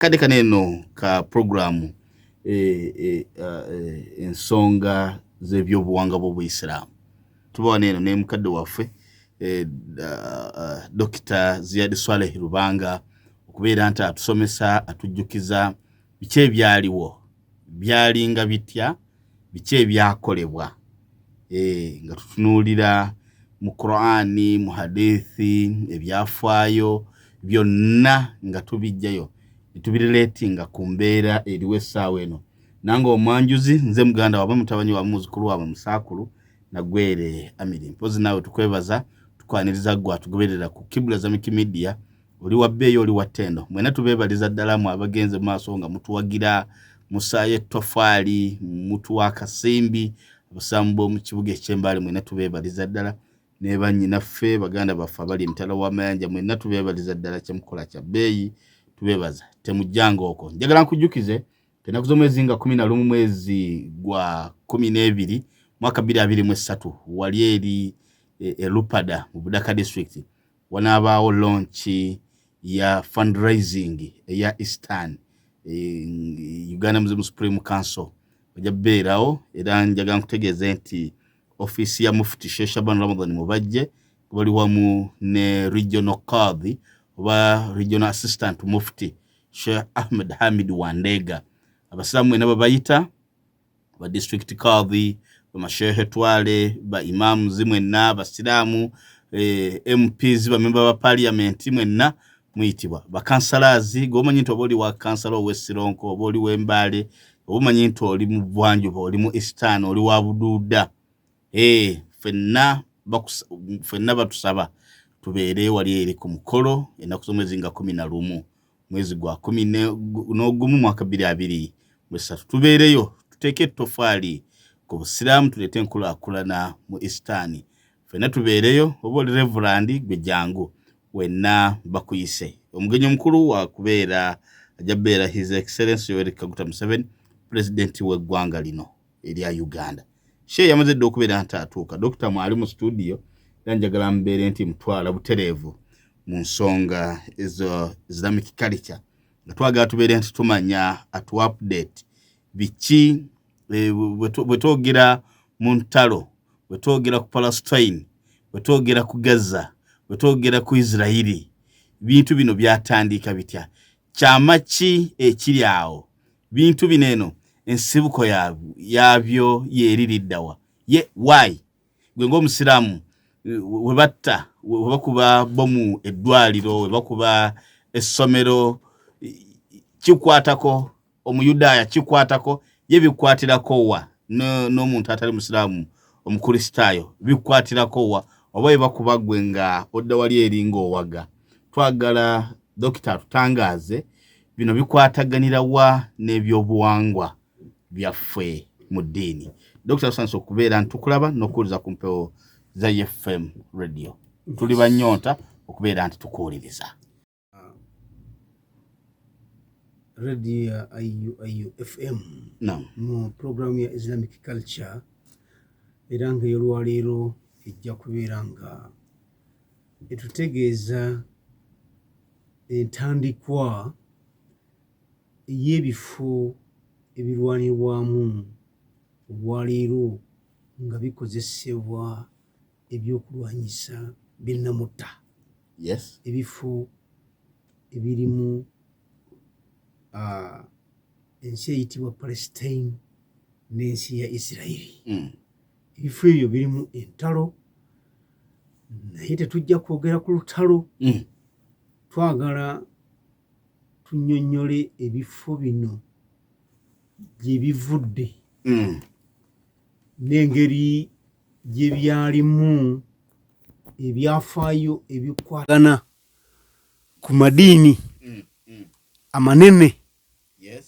kade kaneno ka programu ensonga z'ebyobuwangwa bw'Obuyisiraamu. Tubawa neno ne mukadde waffe Dr. Zayadi Swaleh Lubanga okubeera nti atusomesa atujjukiza biki ebyaliwo byalinga bitya biki ebyakolebwa nga tutunuulira mu Qur'ani mu hadithi ebyafaayo byonna nga tubijjayo tubiretinga ku mbeera eriwo essaawa eno. Nange omwanjuzi nze muganda wabwe mutabanyi wa muzukulu wabwe musaakulu Nagwere Amiri. Mpozi nawe tukwebaza tukwaniriza gwa tugoberera ku Qibla Islamic Media oli wabbeeyo oli watendo. Mwena tubeebaliza ddala mu abagenze mu maaso nga mutuwagira musaaye tofaali mutuwa akasimbi abasambo mu kibuga eky'Embale mwena tubeebaliza ddala ne bannyinaffe baganda baffe abali emitala w'amayanja mwena tubeebaliza ddala kyemukola kya bbeeyi tubeebaza temujjanga okwo. Njagala nkujjukize ennaku z'omwezi nga 11 mwezi gwa 12 mwaka 2023 wali eri Lupada mu Budaka district wanaabaawo launch ya fundraising ya Eastern Uganda Muslim Supreme Council wajja beerawo era njagala nkutegeeze nti office ya Mufti Sheikh Shaban Ramadan mubajje bali wamu ne regional qadhi oba regional assistant Mufti Sheikh Ahmed Hamid Wandega abasamu nabo bayita ba district qadhi ba mashehe twale ba imam zimwenna basiramu MPs ba member ba parliament mwenna muyitibwa ba councillors gomanyi nti oboli wa councillor w'Essironko oboli w'Embale obumanyi nti oli mu Bwanjuba oli mu Eastern oli wa Buduuda fenna batusaba tubeere wali eri ku mukolo ennaku z'omwezi nga 11 mwezi gwa 11 mwaka 2023 tubeereyo tuteeke ettofaali ku Busiraamu tuleete enkulaakulana mu Eastern fenna tubeereyo oba oli Reverend gwe jangu wenna bakuyise. Omugenyi omukulu wa kubeera ajja beera His Excellency Yoweri Kaguta Museveni president w'eggwanga lino erya Uganda. She yamaze dde okubeera nti atuuka. Dr. mwali mu studio era njagala mbeere nti mutwala butereevu mu nsonga ezo Islamic culture nga twagala tubeere nti tumanya atu update biki bwe twogera mu ntalo bwe twogera ku Palestine bwe twogera ku Gaza bwe twogera ku Israeli bintu bino byatandika bitya kyama ki ekiri awo bintu bineno ensibuko yabyo yeeririddawa why gwe ng'omusiraamu we batta we bakuba bomu eddwaliro we bakuba essomero kikwatako omuyudaaya kikwatako ye bikwatirako wa n'omuntu atali musiraamu omukristaayo bikwatirako wa oba bakuba gwe nga odda wali eringa owaga. Twagala dokita tutangaaze bino bikwataganira wa n'ebyobuwangwa byaffe mu ddiini. Dr. Sanso okubeera ntukulaba n'okuwuliza ku mpewo za FM radio tuli bannyonta okubeera nti tukuwuliriza radio ya FM mu program ya Islamic culture era nga olwaleero ejja kubeera nga etutegeeza entandikwa y'ebifo ebirwanirwamu olwaleero nga bikozesebwa ebyokulwanyisa binnamutta. Yes. Ebifo ebirimu ensi eyitibwa Palestine n'ensi ya Israeli. Ebifo ebyo birimu entalo naye tetujja kwogera ku lutalo. Twagala tunnyonnyole ebifo bino gye bivudde n'engeri gye byalimu ebyafaayo ebikwatagana ku madiini amanene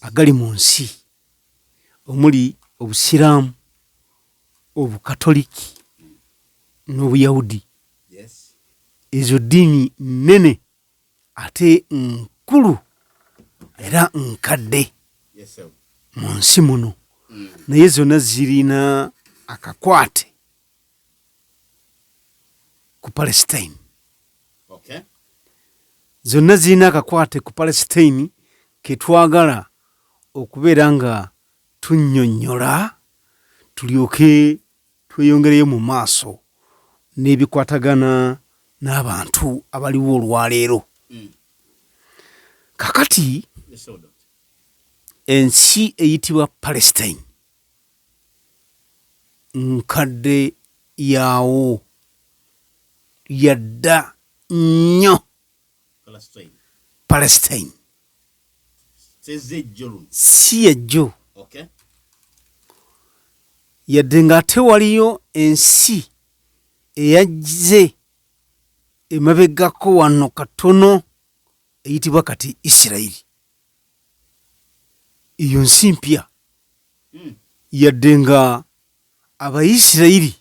agali mu nsi omuli Obusiraamu, Obukatoliki n'Obuyahudi. Ezo ddiini nnene ate nkulu era nkadde mu nsi muno naye zonna zirina akakwate ku Palestine. Zonna zirina akakwate ku Palestine ke twagala okubeera nga tunnyonnyola tulyoke tweyongereyo mu maaso n'ebikwatagana n'abantu abaliwo olwaleero. Kakati ensi eyitibwa Palestine nkadde yaawo yadda nnyo. Palestine si yajjo, yadde ng'ate waliyo ensi eyajje emabegako wano katono eyitibwa kati Isirayiri. Eyo nsi mpya yadde nga Abayisirayiri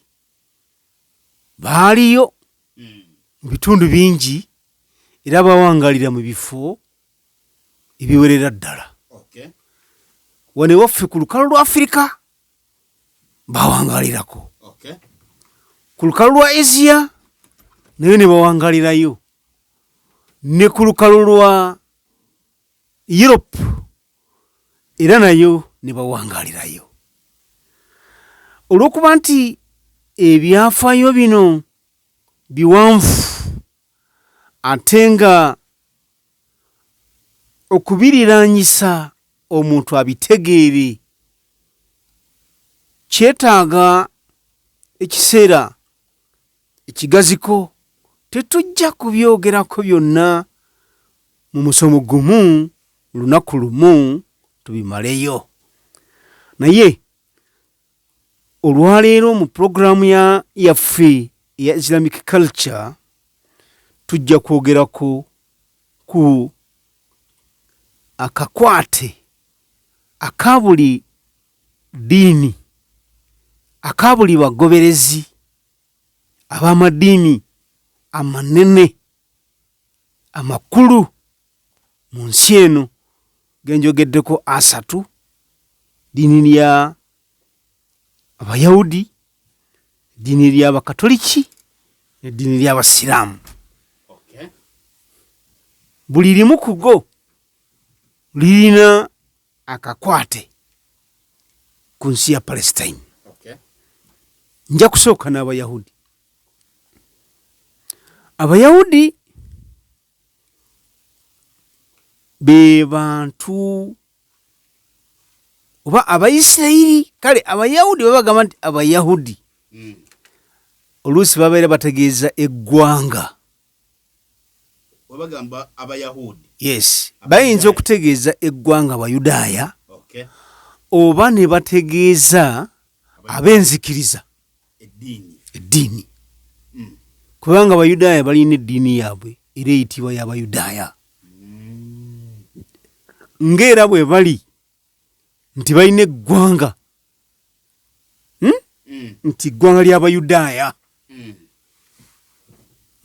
baaliyo mu bitundu bingi era bawangalira mu bifo ebiwerera ddala. Wano ewaffe ku lukalu lwa Afirika bawangalirako, ku lukalu lwa Asia nayo ne bawangalirayo, ne ku lukalu lwa Europe era nayo ne bawangalirayo. Olw'okuba nti ebyafaayo bino biwanvu ate nga okubiriraanyisa omuntu abitegeere kyetaaga ekiseera ekigaziko, tetujja kubyogerako byonna mu musomo gumu lunaku lumu tubimaleyo. Naye olwaleero mu puroguraamu yaffe eya Islamic culture tujja kwogerako ku akakwate aka buli ddiini, aka buli bagoberezi ab'amadiini amanene amakulu mu nsi eno genjogeddeko asatu: ddiini lya Abayahudi, eddiini ly'Abakatoliki n'eddiini ly'Abasiraamu. Buli limu ku go lirina akakwate ku nsi ya Palestine. Nja kusooka n'Abayahudi. Abayahudi be bantu oba Abayisirayiri. Kale Abayahudi babagamba nti Abayahudi oluusi babeera bategeeza eggwanga. Wabagamba Abayahudi, yes, bayinza okutegeeza eggwanga Abayudaaya, oba ne bategeeza ab'enzikiriza eddiini. Kubanga Abayudaaya balina eddiini yaabwe era eyitibwa y'Abayudaaya. Ng'era bwe bali nti balina eggwanga nti ggwanga ly'Abayudaaya,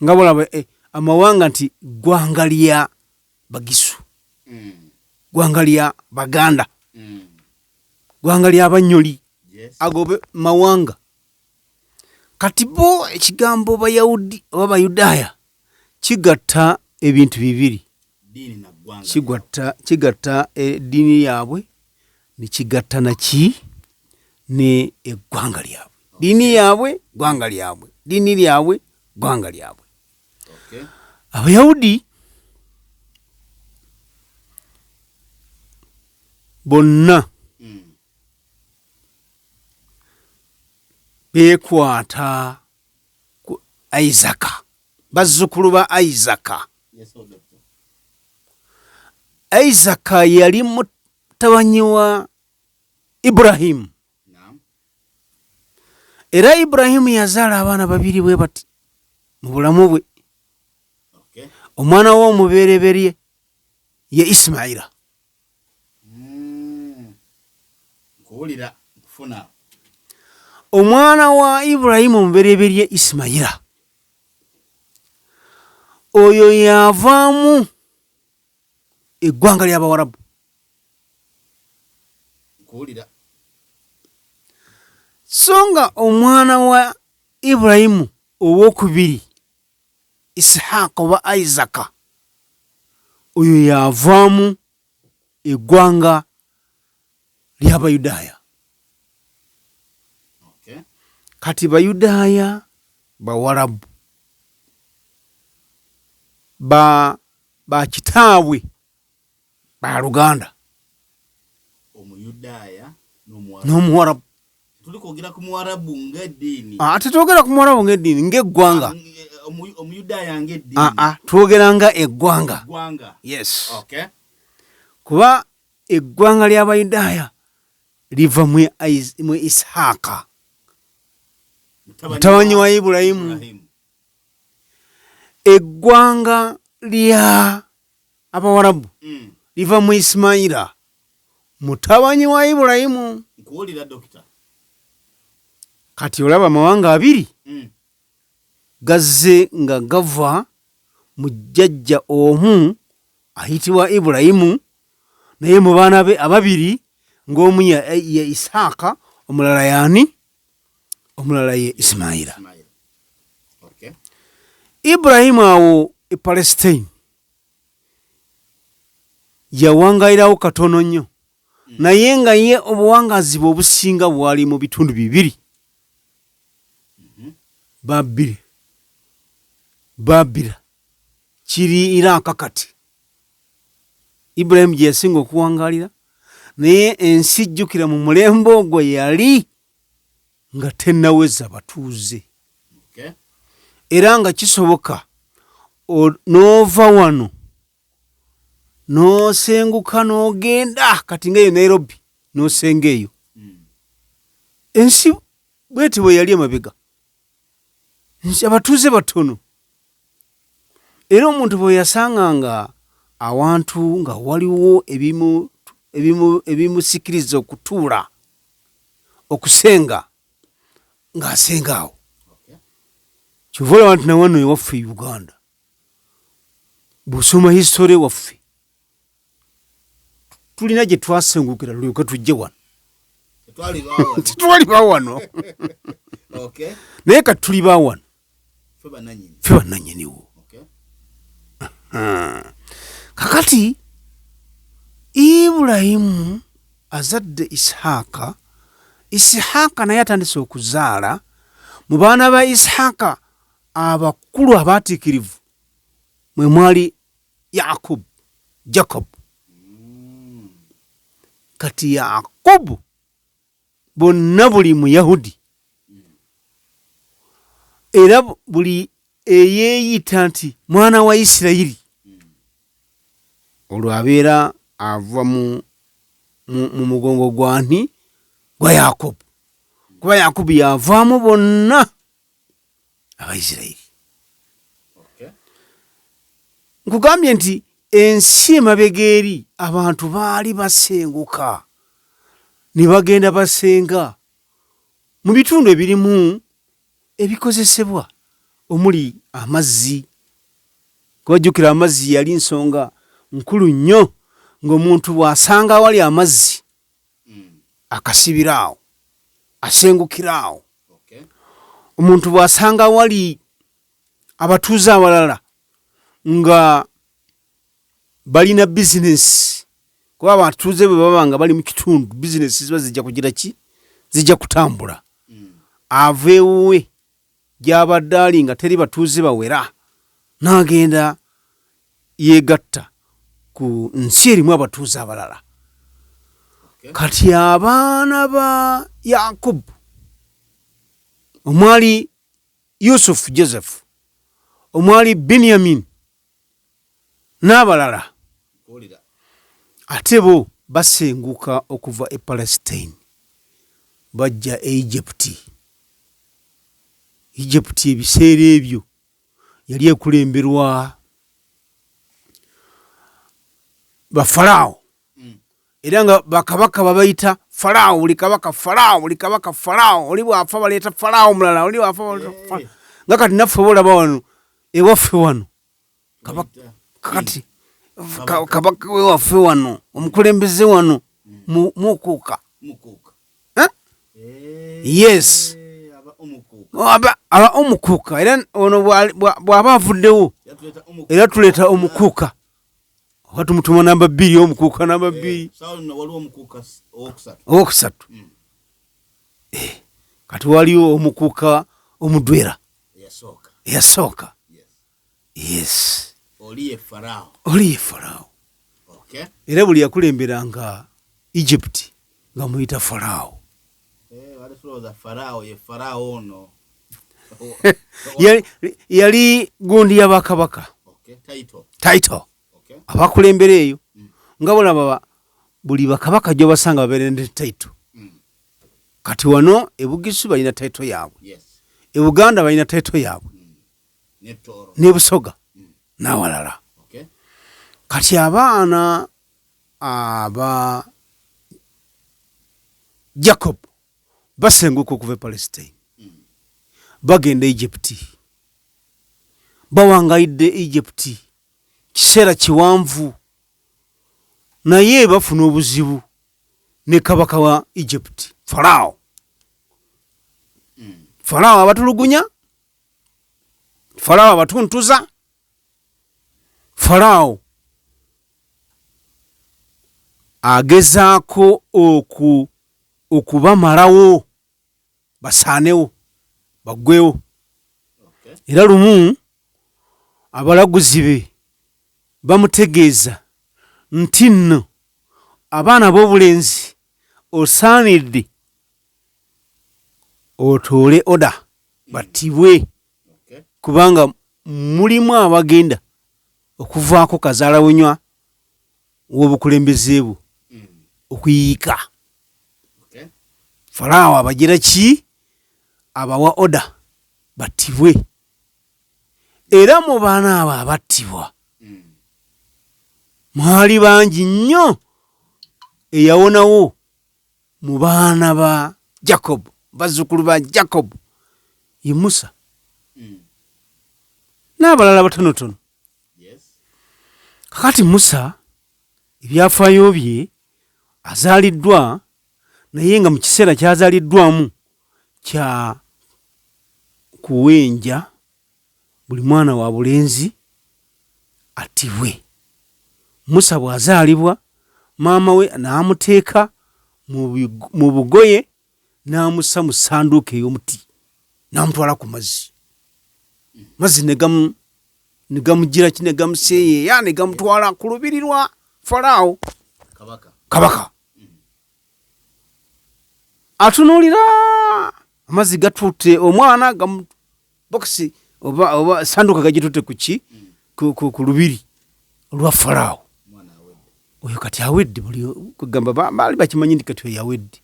nga bolaba amawanga nti ggwanga lya Bagisu, ggwanga lya Baganda, ggwanga lya Banyoli, ago mawanga. Kati bo ekigambo Bayahudi oba Bayudaaya kigatta ebintu bibiri: kigatta eddiini yaabwe ne kigatta ne eggwanga lyabwe. Ddiini yaabwe, ggwanga lyabwe, ddiini lyabwe, ggwanga lyabwe. Abayahudi bonna beekwata ku Isaka, bazzukulu ba Isaka. Isaka yali mutabani wa Ibulayimu, era Ibulayimu yazaala abaana babiri bwe bati mu bulamu bwe. Omwana we omubereberye ye Isimayira. Omwana wa Ibulayimu omubereberye Isimayira oyo yavaamu eggwanga ly'Abawarabu. So nga omwana wa Ibulayimu owokubiri Isihaka oba Isaka oyo yavaamu eggwanga ly'Abayudaaya. Okay. Kati Bayudaaya Bawarabu ba kitaabwe ba Luganda. Omuyudaaya n'Omuwarabu. Tulikwogera ku Muwarabu ng'eddiini. Tetwogera ku Muwarabu ng'eddiini, ng'eggwanga. Omuyudaaya ng'eddiini. Twogera nga eggwanga. Yes. Okay. Kuba eggwanga ly'Abayudaaya liva mu Isaaka, mutabani wa Ibulayimu. Eggwanga lya Abawarabu liva mu Isimayira, mutabani wa Ibulayimu. Nkuwulira Dokita. Kati olaba amawanga abiri gazze nga gava mu jjajja omu ayitibwa Ibulayimu, naye mu baana be ababiri ng'omu ye Isaaka, omulala yaani? Omulala ye Isimayira. Okay. Ibulayimu awo e Palestine yawangayirawo katono nnyo, naye nga ye obuwangazi bwe obusinga bwali mu bitundu bibiri. Babira kiri Iraka kati. Ibulayimu gye yasinga okuwangalira, naye ensi jjukira mu mulembe ogwo yali nga tennaweza batuuze. Okay. Era nga kisoboka n'ova wano n'osenguka n'ogenda kati ng'eyo Nairobi n'osenga eyo. Ensi bweti bwe yali emabega, abatuuze batono. Era omuntu bwe yasanganga awantu nga waliwo ebimusikiriza okutuula okusenga, ng'asenga awo. Kyova olaba nti nawano ewaffe Uganda, bw'osoma hisitole waffe tulina gye twasengukira tulyoke tujje wano. Tetwali baawano. Naye kati tuli baawano, ffe bannannyiniwo. Kakati Ibulayimu azadde Isaaka. Isaaka naye atandise okuzaala. Mu baana ba Isaaka abakulu abaatiikirivu mwe mwali Jacob. Kati Yakobo bonna buli Muyahudi, era buli eyeeyita nti mwana wa Isirayiri, olwo abeera ava mu mugongo gwani gwa Yakobo, kuba Yakobo yavaamu bonna Abaisirayiri. Nkugambye nti ensi emabega eri abantu baali basenguka ne bagenda basenga mu bitundu ebirimu ebikozesebwa omuli amazzi. Kubajjukira amazzi yali nsonga nkulu nnyo, ng'omuntu bw'asanga awali amazzi akasibiraawo, asengukiraawo. Omuntu bw'asanga awali abatuuze abalala nga balina bizinesi, kuba abatuuze bwe baba nga bali mu kitundu bizinesi ziba zijja kugira ki? Zijja kutambula. Ava ewuwe gy'abadde ali nga teri batuuze bawera, n'agenda yeegatta ku nsi erimu abatuuze abalala. Kati abaana ba Yakobo omwali Yusufu, Joseph, omwali Benyamin n'abalala, ate bo basenguka okuva e Palestine bajja e Egypti. Ebiseera ebyo yali ekulemberwa Bafalaawo, era nga bakabaka babayita Falaawo, buli kabaka Falaawo, buli kabaka Falaawo, oli bw'afa baleeta Falaawo mulala, oli bw'afa baleeta Falaawo. Nga kati naffe boolaba wano ewaffe wano kati kabaka wewaffe wano, omukulembeze wano mukuuka. Yes, aba omukuuka. Era ono bw'aba avuddewo era tuleeta omukuuka. watu mutuma namba 2 omukuuka namba 2 Saulo waliwo omukuuka owokusatu kati waliwo omukuuka omudwera yasooka yes oliye farao okay era buli yakulemberanga Egypt nga muyita farao wale floza farao ye farao ono yali gundi y'abakabaka okay title okay abakulembera eyo nga bolaba buli bakabaka gyo basanga baberende title kati wano ebugisu balina title yaabwe yes ebuganda balina title yaabwe ne Busoga n'awalala okay kati abaana aba Jacob basenguka okuva Palestine bagenda Egypt bawangayidde Egypt kiseera kiwanvu naye bafuna obuzibu ne kabaka wa Egypt Farao abatulugunya Farao abatuntuza Farao agezaako okubamalawo basaanewo baggwewo era lumu abalaguzi be bamutegeeza nti nno abaana b'obulenzi osaanidde otoole oda battibwe kubanga mulimu abagenda okuvaako kazaala wenywa w'obukulembeze bwo okuyiika Farao abagira ki abawa oda battibwe era mu baana abo abattibwa mwali bangi nnyo eyawonawo mu baana ba Jacob bazzukulu ba Jacob ye Musa n'abalala batonotono kakati Musa ebyafaayo bye azaaliddwa naye nga mu kiseera kyazaaliddwamu kya kuwenja buli mwana wa bulenzi attibwe. Musa bw'azaalibwa maama we n'amuteeka mu bugoye n'amussa mu ssanduuko ey'omuti n'amutwala ku mazzi. Mazzi ne gamugira ki ne gamuseeyeeya ne gamutwala ku lubiri lwa Falaawo kabaka. Atunuulira amazzi gatutte omwana bokisi oba sanduuka gagitutte ku lubiri lwa Falaawo. Oyo kati awedde kugamba baali bakimanyi nti kati oyo awedde.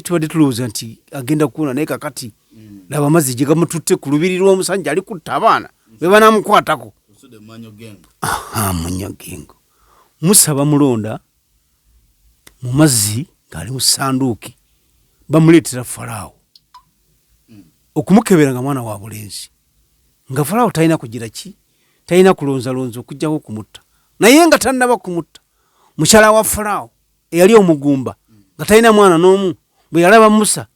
Tubadde tulowooza nti agenda kuwona naye kakati laba amazzi gye gamututte ku lubiri lw'omusajja ali kutta abaana be banaamukwatako. Munyagengo. Musa bamulonda mu mazzi ng'ali mu ssanduuki bamuleetera Falaawo okumukebera nga mwana wa bulenzi nga Falaawo talina kugira ki, talina kulonzalonza okujjako kumutta, naye nga tannaba kumutta mukyala wa Falaawo eyali omugumba nga talina mwana n'omu bwe yalaba Musa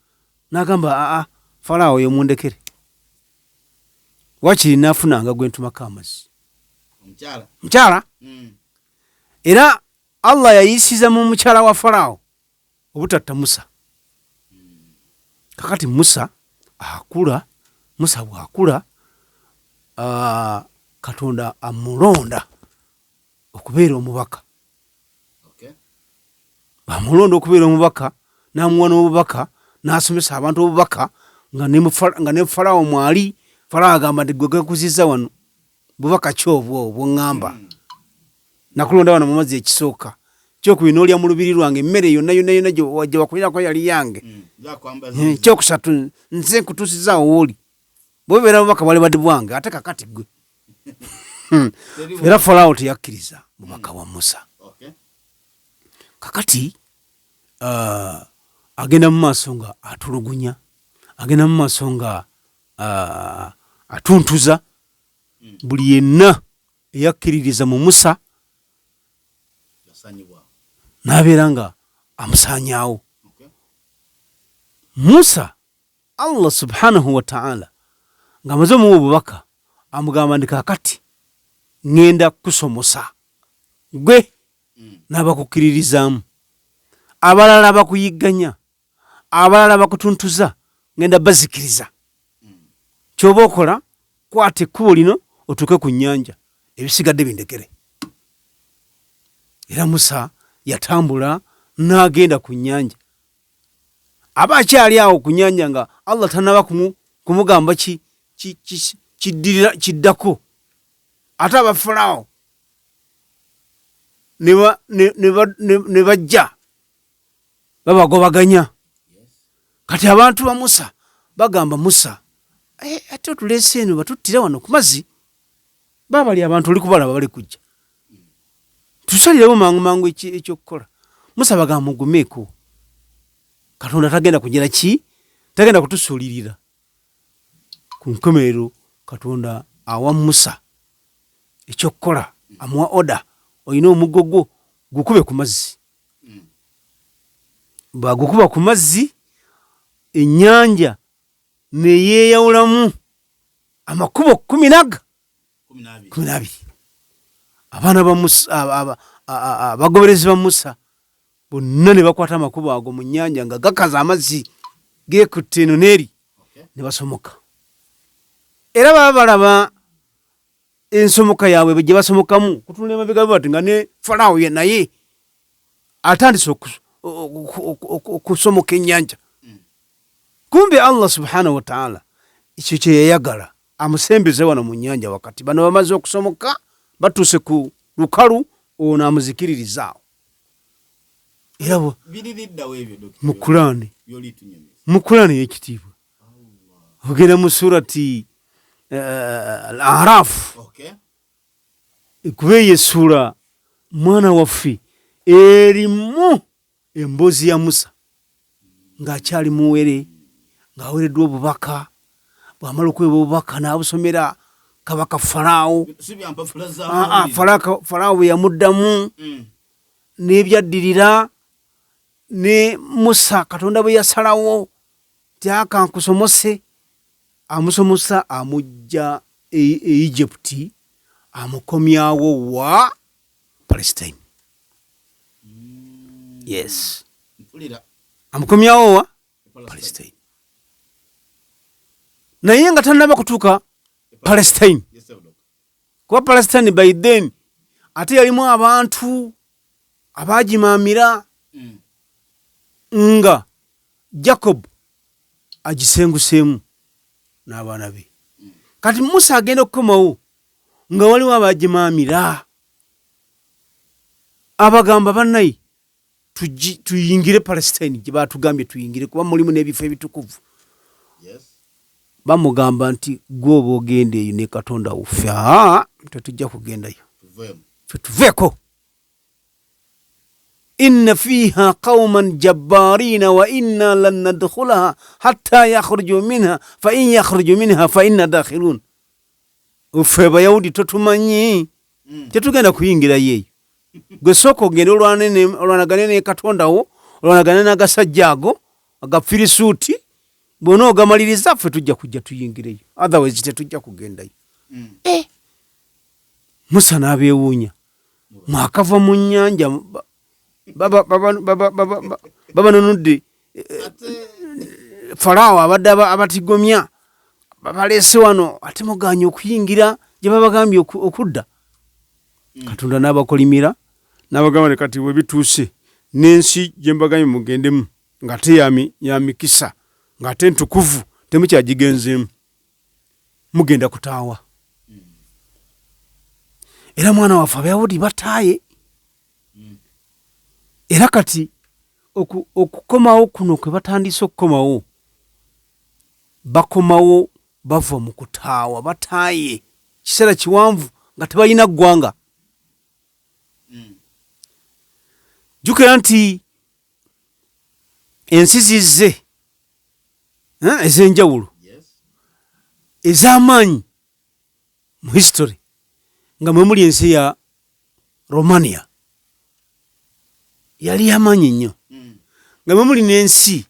n'agamba Falaawo oyo mundekere, wakiri n'afunanga gwentumako amazzi mukyala. Era Allah yayisiza mu mukyala wa Falaawo obutatta Musa. Kakati Musa akula, Musa bw'akula Katonda amulonda okubeera omubaka. Bamulonda okubeera omubaka n'amuwa n'obubaka n'asomesa abantu obubaka nga ne Falaawo mwali. Falaawo agamba nti gwe gakuzizza wano bubaka ki obwo bw'oŋŋamba? Nakulonda wano mu mazzi ekisooka kyokubiri n'olya mu lubiri lwange emmere yonna gye wakulirako yali yange. Kyokusatu nze nkutuusizaawo wooli bwebeera bubaka bwali badde bwange ate kakati gwe. Era Falaawo teyakkiriza bubaka wa Musa. Kakati agenda mu maaso nga atulugunya, agenda mu maaso nga atuntuza buli yenna eyakkiririza mu Musa n'abeera nga amusaanyaawo. Musa Allah subhanahu wa ta'ala ng'amaze omuwa obubaka amugamba ndi kaakati ŋŋenda kusomosa gwe n'abakukiririzaamu, abalala bakuyigganya, abalala bakutuntuza, ngenda bazikiriza. Kyoba okola, kwata ekkubo lino otuuke ku nnyanja, ebisigadde bindekere. Era Musa yatambula n'agenda ku nnyanja. Aba akyali awo ku nnyanja nga Allah tanaba kumugamba kiddako. Ate Abafalaawo ne bajja babagobaganya. Kati abantu ba Musa bagamba Musa, ate otulese eno batuttira wano ku mazzi, babali abantu oli kubalaba bali kujja, tusalirewo mangu mangu ekyokukola. Musa bagamba mugumeeko, Katonda tagenda kugira ki, tagenda kutusuulirira. Ku nkomerero Katonda awa Musa ekyokukola, amuwa oda, olina omuggo gwo gukube ku mazzi. Bagukuba ku mazzi, ennyanja neyeeyawulamu amakubo 12. Abaana ba Musa, abagoberezi ba Musa bonna ne bakwata amakubo ago mu nnyanja nga gakaza amazzi geekutte eno n'eri, ne basomoka. Era baba balaba ensomoka yaabwe gye basomokamu, kutunula emabega bati nga ne Falaawo ye naye atandise okusomoka ennyanja. Kumbe Allah subhanahu wa ta'ala ekyo kye yayagala, amusembeze wano mu nnyanja wakati. Bano bamaze okusomoka batuuse ku lukalu, ono amuzikiririzaawo. Era mu Qur'ani y'ekitiibwa ogenda mu surati Al-Araf, kuba eyo essula mwana waffe erimu emboozi ya Musa ng'akyali muwere, ng'aweereddwa obubaka. Bw'amala okuweebwa obubaka n'abusomera kabaka Falaawo. Falaawo bwe yamuddamu n'ebyaddirira, ne Musa Katonda bwe yasalawo ti akankusomose, amusomosa amujja e Egypt, amukomyawo wa Palestine. Yes, amukomyawo wa Palestine. Naye nga tannaba kutuuka Palestine, kuba Palestine by then ate yalimu abantu abagimaamira nga Jacob agisenguseemu n'abaana be. Kati Musa agenda okukomawo nga waliwo abagimaamira, abagamba bannaye tuyingire Palestine gye batugambye tuyingire, kuba mulimu n'ebifo ebitukuvu. Bamugamba nti gwe oba ogenda eyo ne Katonda waffe, tetujja kugendayo, tuveeko. Inna fiha qauman jabbarina wa inna lan nadkhulaha hatta yakhruju minha fa in yakhruju minha fa inna dakhilun. Ffe Abayahudi totumanyi, tetugenda kuyingira yeeyo. Gwe sooka ogende olwanagane ne Katonda wo, olwanagane n'agasajja ago agafirisuuti, bw'ona ogamaliriza ffe tujja kujja tuyingireyo, otherwise tetujja kugendayo. Musa n'abeewuunya, mwakava mu nnyanja babanonudde Falaawo abadde abatigomya babaleese wano, ate muganye okuyingira gye babagambye okudda. Katonda n'abakolimira n'abagamba ne kati we bituuse n'ensi gye mbagambye mugendemu ng'ate ya mikisa, ng'ate ntukuvu, temukyagigenzeemu, mugenda kutaawa. Era mwana waffe Abayahudi bataaye. Era kati okukomawo kuno kwe batandise okukomawo, bakomawo bava mu kutaawa, bataaye kiseera kiwanvu nga tebalina ggwanga. Jjukira nti ensi zizze ez'enjawulo ez'amaanyi mu history, nga mwe muli ensi ya Romania yali y'amaanyi nnyo, nga mwe muli n'ensi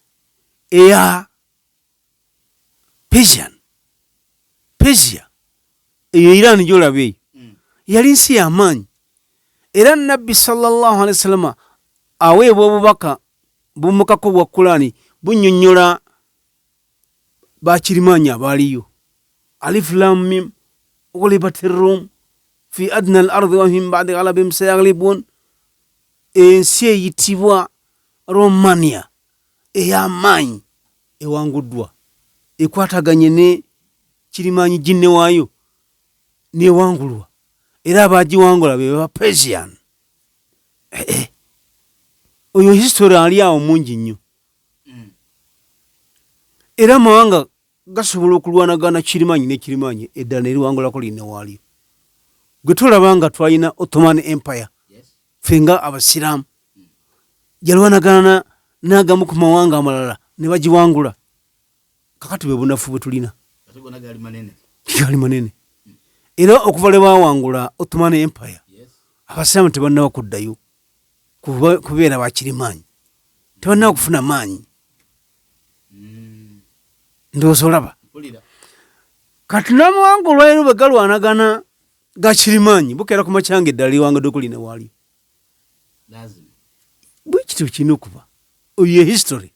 eya Persia, eyo Iran gy'olaba eyo yali nsi y'amaanyi. era nabbi sallallahu alaihi wasallam aweebwa obubaka bumukako bwa Qur'ani bunnyonnyola bakirimaanyi abaaliyo. alif lam mim ghulibatir rum fi adna al-ardi wa min ba'di ghalabihim sayaghlibun. ensi eyitibwa Romania ey'amaanyi ewanguddwa ekwataganye ne kirimaanyi ginne waayo newangulwa, era abagiwangula be ba Persian. oyo history ali awo mungi nnyo, era amawanga gasobola okulwanagana kirimaanyi ne kirimaanyi eddala ne liwangulako linne waalyo. gwe tulaba nga twalina Ottoman Empire ffe nga abasiraamu yalwanagana n'agamu ku mawanga amalala ne bagiwangula. kakati bwe bunafu bwe tulina gali manene. era okuva lwe bawangula Ottoman Empire abasiraamu tebannaba kuddayo kubeera bakirimaanyi, tebannaba kufuna maanyi. ndowooza olaba kati n'amawanga olwaliro bwe galwanagana gakirimaanyi bukeera ku makyanga eddala liwangaddwe kulina waalyo. bwe kityo kirina okuba oyo history.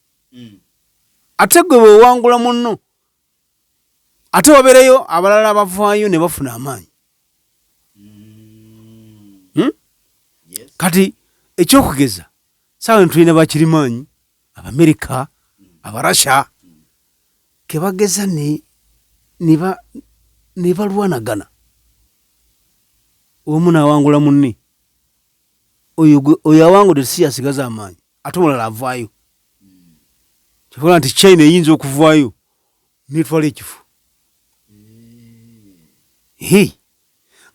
ate gwe bwewangula munno ate wabeereyo abalala abavaayo ne bafuna amaanyi. kati ekyokugeza saawa netulina bakirimaanyi Abamerika, Abarasha kebageza ne balwanagana, omu n'awangula munne, oyo awangudde si yasigaza amaanyi ate omulala avaayo. kifuula nti China eyinza okuvaayo netwala ekifo.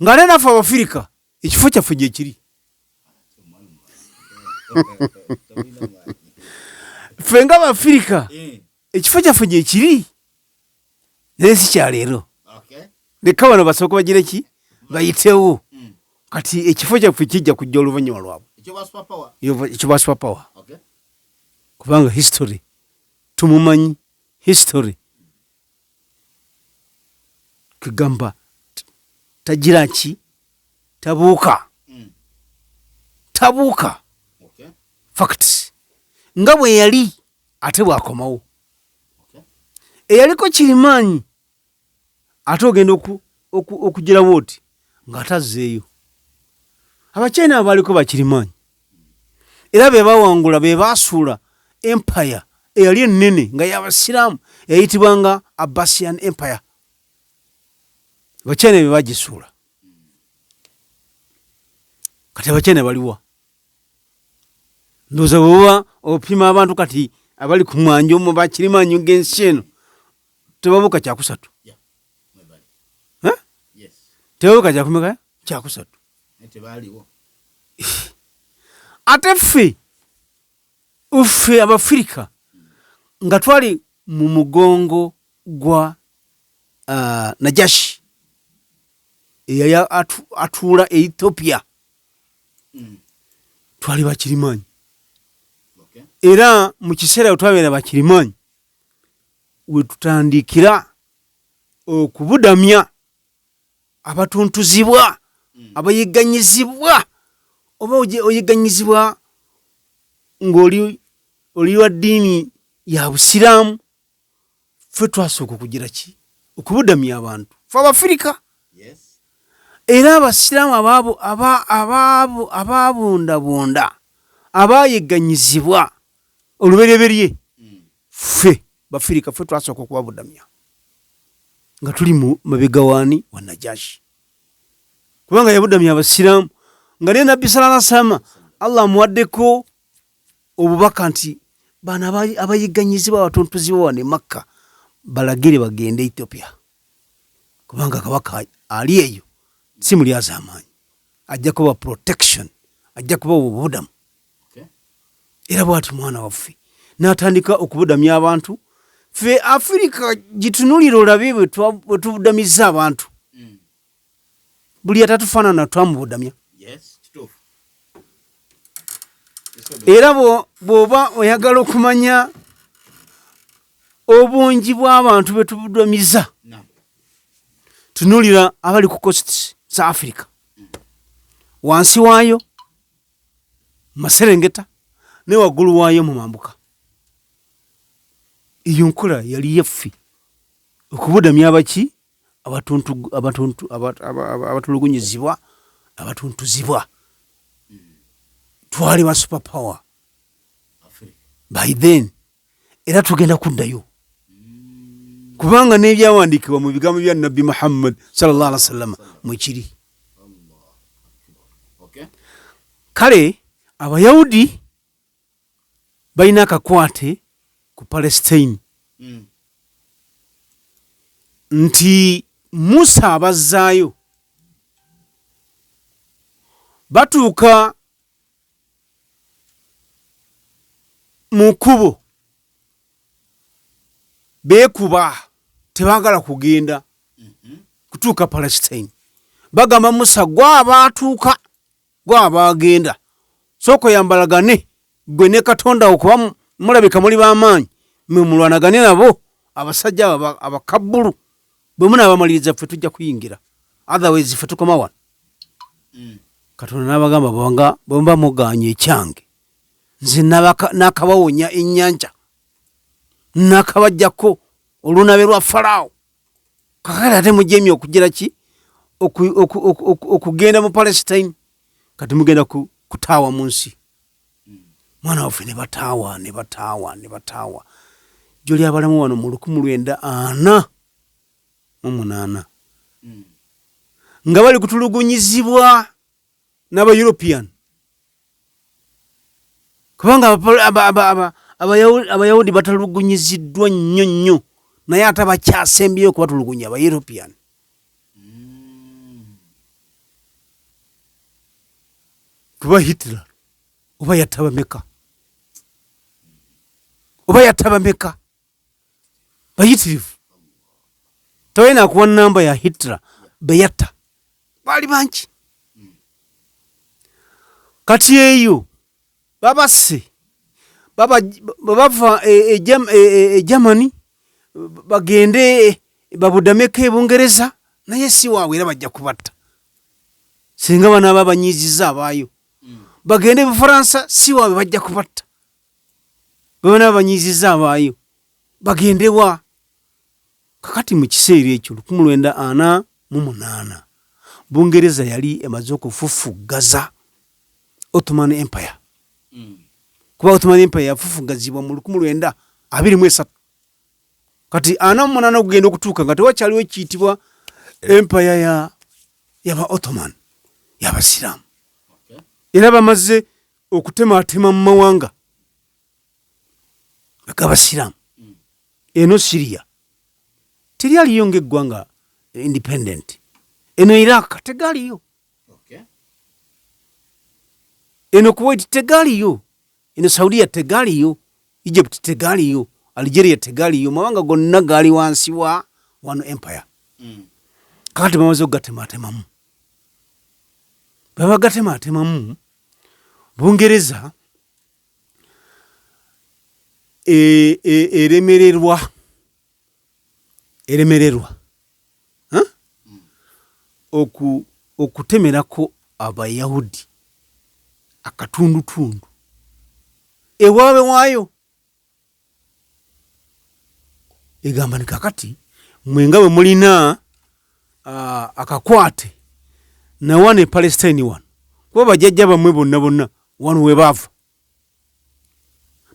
nga ne naffe Abafirika ekifo kyaffe gye kiri. ffe nga Abafirika ekifo kyaffe gye kiri, naye si kyaleero. leka bano basooka bagire ki bayitewo. kati ekifo kyaffe kijja kujja oluvannyuma lwabwe, ekyo ba super power. kubanga history tumumanyi. history kugamba tagira ki tabuuka facts nga bwe yali ate bwakomawo. eyaliko kirimaanyi ate ogenda okugirawo oti ng'atazzeeyo. Abachina abaliko bakirimaanyi era be bawangula be basuula empire eyali ennene nga y'Abasiraamu eyayitibwanga Abbasian Empire. Abachina be bagisuula. kati Abachina baliwa? ndowooza bw'oba opima abantu kati abali ku mwanja mu bakirimaanyi ng'ensi eno tebabuuka kyakusatu. tebabuuka kyakumeka kyakusatu. ate ffe Abafirika nga twali mu mugongo gwa Najashi eyali atuula e Ethiopia, twali bakirimaanyi. era mu kiseera we twabeera bakirimaanyi we tutandikira okubudamya abatuntuzibwa, abayigganyizibwa. oba oyigganyizibwa ng'oli wa ddiini ya Busiraamu, ffe twasooka okugira ki okubudamya abantu ffe Abafirika. era Abasiraamu abaabundabunda abayigganyizibwa olubereberye, ffe Bafirika ffe twasooka okubabudamya nga tuli mu mabega waani wa Najashi, kubanga yabudamya Abasiraamu nga ne Nabbi sallallahu alaihi wasallam Allah amuwaddeko obubaka nti bano abayigganyizibwa abatuntuzibwa wano e Makka balagire bagende Ethiopia, kubanga kabaka ali eyo si mulyaza amaanyi, ajja kuba protection, ajja kuba obubudamu. era bwati mwana waffe n'atandika okubudamya abantu. ffe Afirika gitunulira olabe bwe tubudamizza abantu. buli atatufaanana twamubudamya. era bw'oba oyagala okumanya obungi bw'abantu be tubudamiza, tunulira abali ku coast za Africa. wansi waayo Maserengeta ne waggulu waayo mu mambuka. Eyo nkola yali yaffe okubudamya abaki abatulugunyizibwa abatuntuzibwa. Twali ba super power by then, era tugenda kuddayo kubanga n'ebyawandiikibwa mu bigambo bya Nabbi Muhammad sallallahu alaihi wasallam mwekiri. Kale Abayahudi balina akakwate ku Palestine nti Musa abazzaayo, batuuka mu kkubo beekuba tebaagala kugenda kutuuka Palestine. Bagamba Musa gw'abaatuuka gw'abaagenda sooka yambalagane gwe ne Katonda okuba mulabika muli b'amaanyi mwe mulwanagane nabo abasajja abakabbulu bwe munaabamaliriza ffe tujja kuyingira, otherwise ffe tukoma wano. Katonda n'abagamba bwe mba mugaanye ekyange nze n'akabawonya ennyanja n'akabajjako olunabe lwa Falaawo. Kakati ate mujemye okugira ki okugenda mu Palestine, kati mugenda kutaawa mu nsi. Mwana waffe ne bataawa gyoli abalamu wano mu 1948 nga bali kutulugunyizibwa n'aba-European, kubanga Abayahudi batulugunyiziddwa nnyo naye ate bakyasembyeyo kubatulugunya aba-European. Kuba Hitler oba yatta bameka bayitirivu. Tawena kuwa namba ya Hitler beyatta bali banki. Kati eyo babase bava Germany bagende babudameka e Bungereza, naye si waabwe era bajja kubatta singa banaaba banyiiziza abaayo. Bagende e Bufaransa, si waabwe bajja kubatta banaaba banyiiziza abaayo. Bagende wa kakati mu kiseera ekyo 1948 Bungereza yali emaze okufufuggaza Ottoman Empire. Kuba Ottoman Empire yafufuggazibwa mu 1923. Kati 48 okugenda okutuuka nga tewakyaliwo ekiyitibwa Empire yaba Ottoman y'Abasiraamu. Era bamaze okutematema mu mawanga ag'Abasiraamu. Eno Syria teryaliyo ng'eggwanga independent. Eno Iraq tegaliyo. Eno Kuwait tegaliyo. Eno Saudia tegaliyo. Egypt tegaliyo. Algeria tegaliyo. Mawanga gonna gali wansi wa wano empire. Kakati bamaze okugatematemamu. Bwe bagatematemamu Bungereza eremererwa okutemerako Abayahudi akatundutundu ewaabe waayo. Egamba ni kakati mwenga bwe mulina akakwate na wane Palestine wano, kuba bajjajja bamwe bonna wano we baava,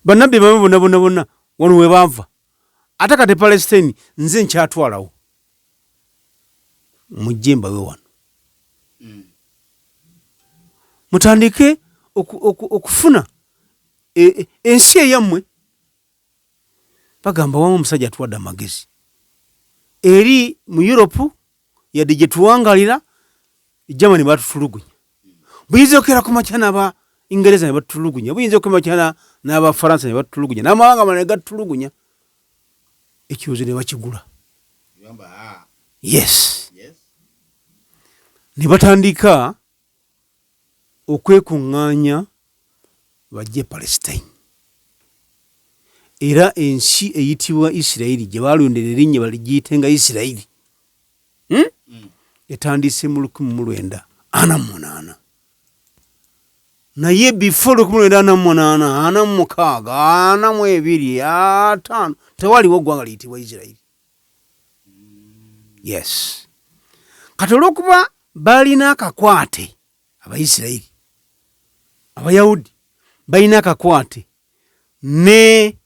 bannabbi bamwe bonna wano we baava. Ate kati Palestine nze nkyatwalawo mujje mbawe wano mutandike okufuna ensi eyammwe. Bagamba wamu omusajja atuwadde amagezi eri mu Europe yadde gye tuwangalira. Germany batutulugunya, buyinza okera ku makya n'aba Ingereza ne batutulugunya, buyinza okera makya n'aba Faransa ne batutulugunya, n'amawanga amalala ne gatutulugunya. Ekyozo ne bakigula. Yes. Ne batandika okwekuŋŋaanya bajje Palestine. Era ensi eyitibwa Isirayiri gye balondera erinnya baligiyite nga Isirayiri etandise mu 1948. naye before 1948 46 5 tewaliwo ggwanga liyitibwa Isirairi. Yes, kati olwokuba balina akakwate Abaisirairi, Abayahudi balina akakwate ne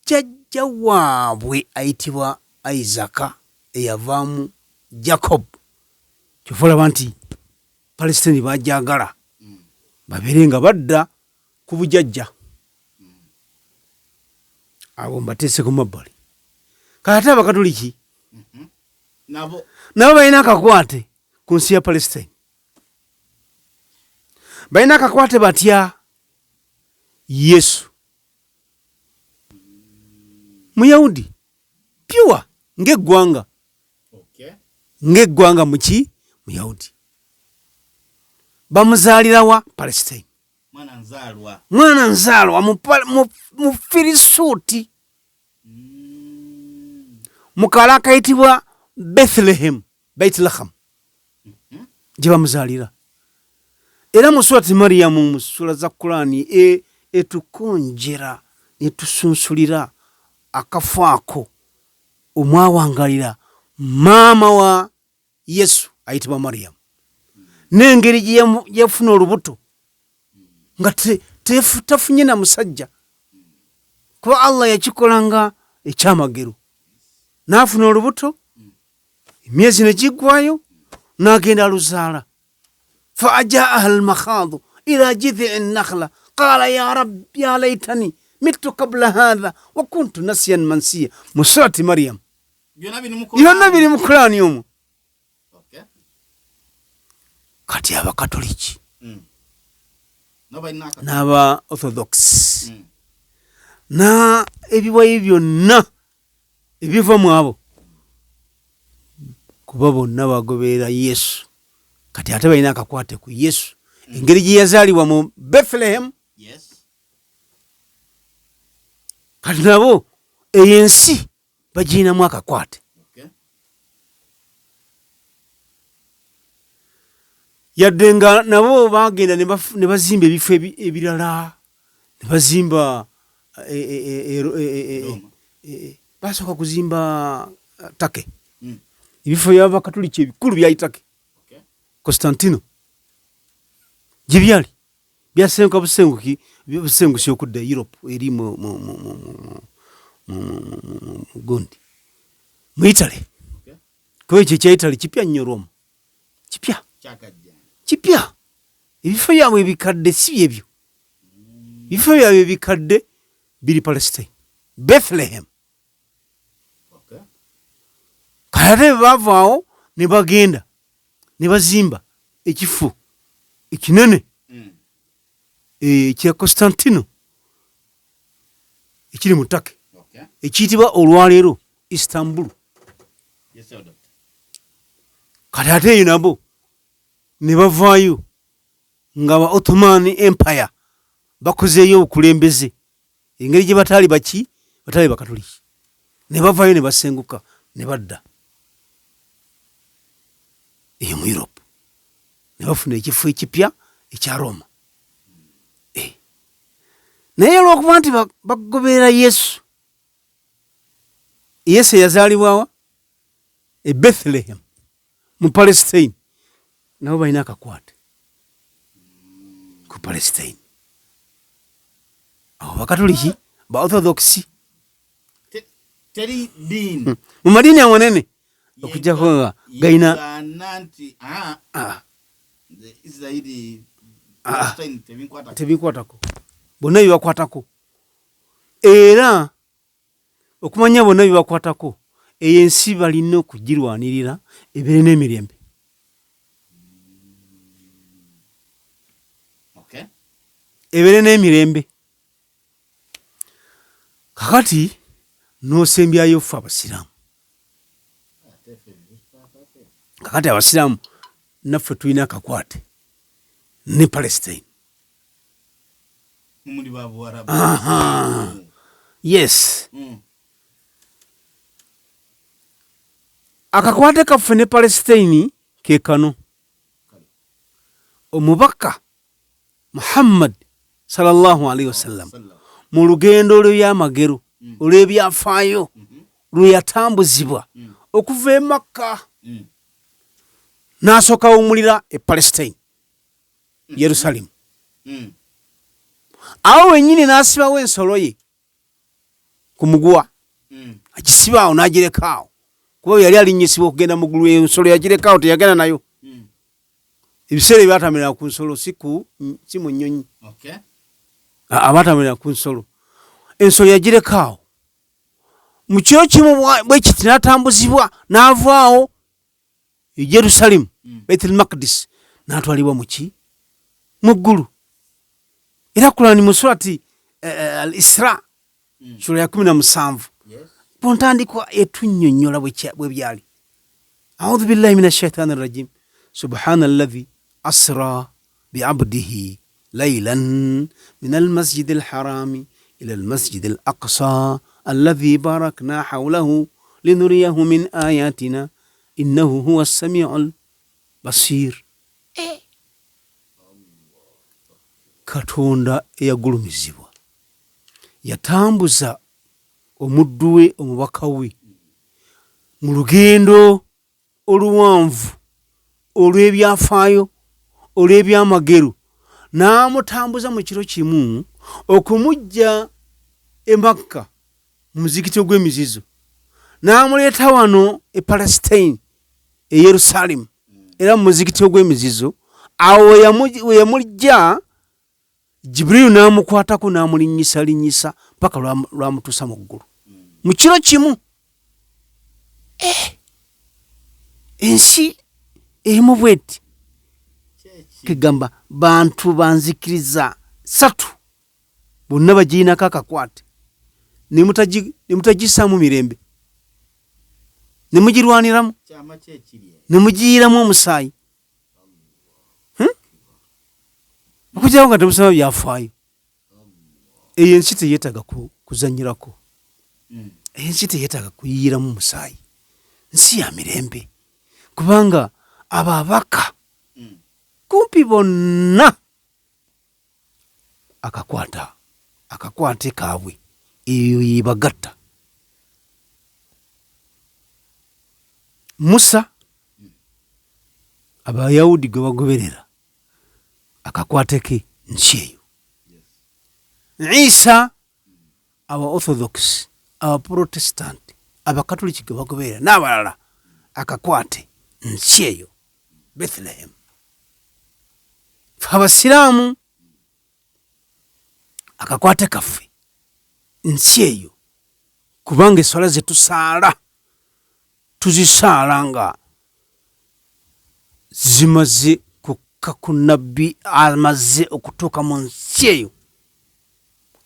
jjajja waabwe ayitibwa Isaka eyavaamu Jacob, kyova olaba nti Palestine bajagala babeere nga badda ku bujajja. Abo mbateese ku mabbali. Kati Abakatoliki nabo balina akakwate ku nsi ya Palestine. Balina akakwate batya Yesu Muyahudi pure ng'eggwanga. Ng'eggwanga muki Muyahudi. Bamuzaalirawa Palestine. Mwana nzaalwa mu Firisuuti mu kala akayitibwa Bethlehem gye bamuzaalira. Era mu surati Mariyamu mu sura za Kurani etukonjera netusunsulira akafo ako omwawangalira maama wa Yesu ayitibwa Mariyamu, n'engeri gye yafuna olubuto nga tafunye na musajja, kuba Allah yakikola nga ekyamagero. N'afuna olubuto, emyezi ne giggwayo, n'agenda aluzaala. Fa ajaaha almakhadu ila jidhi nakhla qala ya rabbi ya laytani mitu qabla hadha wa kuntu nasiyan mansiya. Mu surati Maryam byonna biri mu Kurani omwo. Kati Abakatoliki n'aba Orthodox na ebiwayi byonna ebiva mu abo, kuba bonna bagoberera Yesu. Kati ate balina akakwate ku Yesu, engeri gye yazaalibwa mu Bethlehem. Kati nabo eyo ensi bagirinamu akakwate. Yadde nga nabo bagenda ne bazimba ebifo ebirala, ne bazimba basooka kuzimba Take, ebifo by'Abakatoliki ebikulu bya Take, Constantino gye byali byasenguka busengusi okudda Europe eri mu gundi mu Italy. Kuba ekyo ekya Italy kipya nnyo Rome, kipya. Ebifo byabwe ebikadde si byebyo, ebifo byabwe ebikadde biri Palestine, Bethlehem. Kayate bavaawo ne bagenda ne bazimba ekifo ekinene ekya Constantino ekiri mu Turkey ekiyitibwa olwaleero Istanbul. Kati ate eyo nabo ne bavaayo nga ba Ottoman Empire bakozeeyo obukulembeze, engeri gye bataali Bakatoliki, ne bavaayo ne basenguka ne badda eyo mu Europe, ne bafuna ekifo ekipya ekya Roma. Naye olw'okuba nti bagoberera Yesu, Yesu yazaalibwawa e Bethlehem mu Palestine, nabo balina akakwate ku Palestine. Abo Bakatoliki, ba Orthodox, teri dini mu madini amanene okujjako nga galina tebikwatako, bonna bibakwatako. Era okumanya bonna bibakwatako, eyo ensi balina okugirwanirira ebeere n'emirembe. Ebeere n'emirembe. Kakati n'osembyayo ffe Abasiraamu. Kakati Abasiraamu naffe tulina akakwate ne Palestine. Yes. Akakwate kaffe ne Palestine ke kano. Omubaka Muhammad sallallahu alaihi wasallam mu lugendo olw'amagero olw'ebyafaayo lwe yatambuzibwa okuva e Makka n'asooka awummulira e Palestine, Yerusalemu. Awo wennyini n'asibawo ensolo ye ku muguwa, agisibaawo n'agirekaawo kuba yali alinnyisibwa okugenda mu ggulu. Ensolo yagirekaawo, teyagenda nayo. Ebiseera ebyatamirira ku nsolo si mu nnyonyi, abaatamirira ku nsolo. Ensolo yagirekaawo. Mu kiro kimu bwe kiti n'atambuzibwa n'avaawo e Yerusalemu, Baitul Maqdis, n'atwalibwa mu ggulu. Era Qur'ani mu surati al-Isra sura ya 17 ku ntandikwa etunnyonnyola bwe byali. A'udhu billahi minash shaitani rajim. Subhanalladhi asra bi'abdihi laylan min al-masjid al-harami ila al-masjid al-aqsa alladhi barakna hawlahu linuriyahu min ayatina innahu huwa as-sami'ul basir. Katonda eyagulumizibwa yatambuza omuddu we, omubaka we, mu lugendo oluwanvu olw'ebyafaayo olw'ebyamagero, n'amutambuza mu kiro kimu okumujja e Makka mu muzikiti ogw'emizizo, n'amuleeta wano e Palestine e Yerusalemu era mu muzikiti ogw'emizizo. Awo we yamujja Jibril n'amukwatako n'amulinnyisa paka lwamutuusa mu ggulu mu kiro kimu. Ensi erimu bweti kegamba bantu banzikiriza 3 bonna bagirinako akakwate ne mutagisaamu mirembe, ne mugirwaniramu, ne mugiyiramu omusaayi, okugyawo nga temusaba byafaayo. Eyo ensi teyeetaga kuzanyirako, ensi teyeetaga kuyiyiramu omusaayi, nsi ya mirembe, kubanga ababaka kumpi bonna akakwate kaabwe eyo yebagatta. Musa abayahudi gwe bagoberera akakwateke nsi eyo. Isa aba orthodox, aba protestant, abakatoliki gwe bagoberera n'abalala akakwate nsi eyo Bethlehem. Abasiraamu akakwate kaffe nsi eyo, kubanga eswala ze tuzisaala nga zimaze kukka ku nabbi amaze okutuuka mu nsi eyo.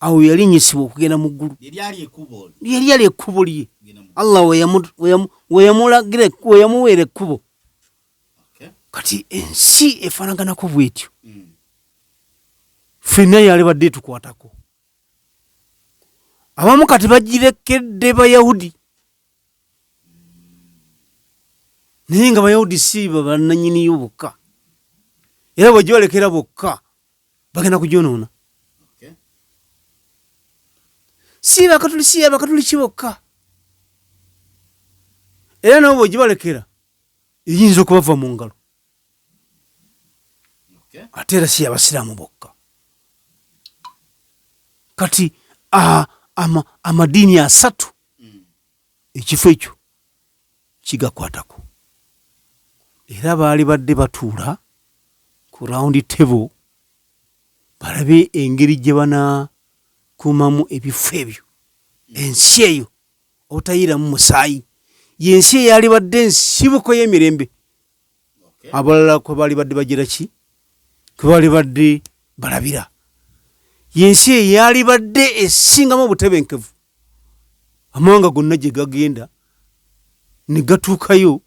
Awo yalinnyisibwa okugenda mu ggulu, yali ekkubo lye. Allah we yamuweera ekkubo. Kati ensi efaanaganako bwetyo, ffenna yali badde tukwatako. Abamu kati bagirekedde Bayahudi, naye nga Bayahudi si bannannyiniyo bokka, era bwe gibalekera bokka bagenda kugyonoona. Si abakatoliki bokka, era nabo bwe gibalekera eyinza okubava mu ngalo. Ate era si abasiraamu bokka. Kati amadiini 3 ekifo ekyo kigakwatako. Era baali badde batuula ku round table balabe engeri gye banaakuumamu ebifo ebyo. Ensi eyo obutayiramu musaayi, yensi eyali badde ensibuko y'emirembe. Abalala kwe baali badde bagira ki? Kwe baali badde balabira. Yensi eyali badde esingamu obutebenkevu. Amawanga gonna gye gagenda ne gatuukayo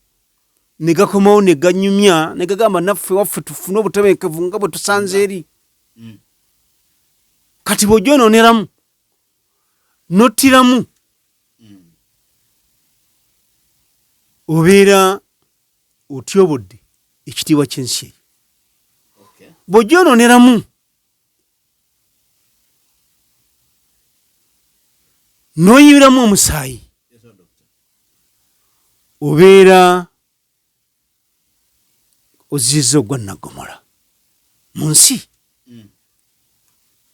ne gakomawo ne ganyumya ne gagamba naffe waffe tufune obutebenkevu nga bwe tusanze eri. Kati bw'ogyonooneramu n'ottiramu obeera otyobodde ekitiibwa ky'ensi eyo. Bw'ogyonooneramu noyibiramu omusaayi obeera oziza ogwannagomola mu nsi.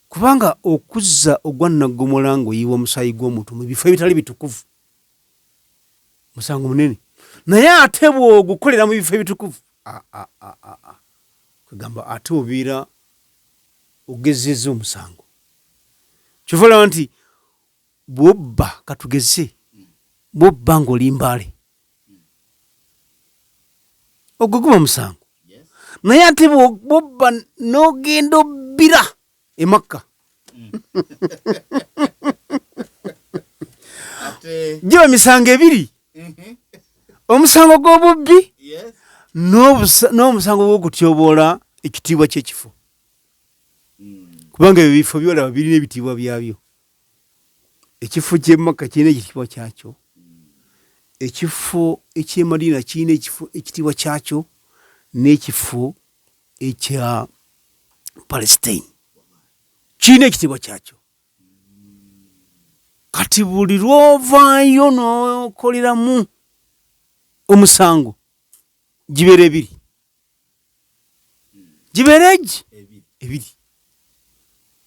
Kubanga okuzza ogwannagomola ng'oyiwa omusaayi gw'omuntu mu bifo ebitali bitukuvu musango munene, naye ate bw'ogukolera mu bifo ebitukuvu kwegamba ate obeera ogezezza omusango. Kyova olaba nti bw'obba katugeze bw'obba ng'oli mbaale ogwo guba musango, naye ate bw'obba n'ogenda obbira e Makka giba misango ebiri, omusango gw'obubbi n'omusango gw'okutyoboola ekitiibwa ky'ekifo. Kubanga ebyo bifo byolaba birina ebitiibwa byabyo. Ekifo ky'e Makka kirina ekitiibwa kyakyo, ekifo eky'e Madina kirina ekitiibwa kyakyo, n'ekifo ekya Palestine kirina ekitiibwa kyakyo. Kati buli lwovaayo n'okoleramu omusango gibeera ebiri, gibeera egi ebiri,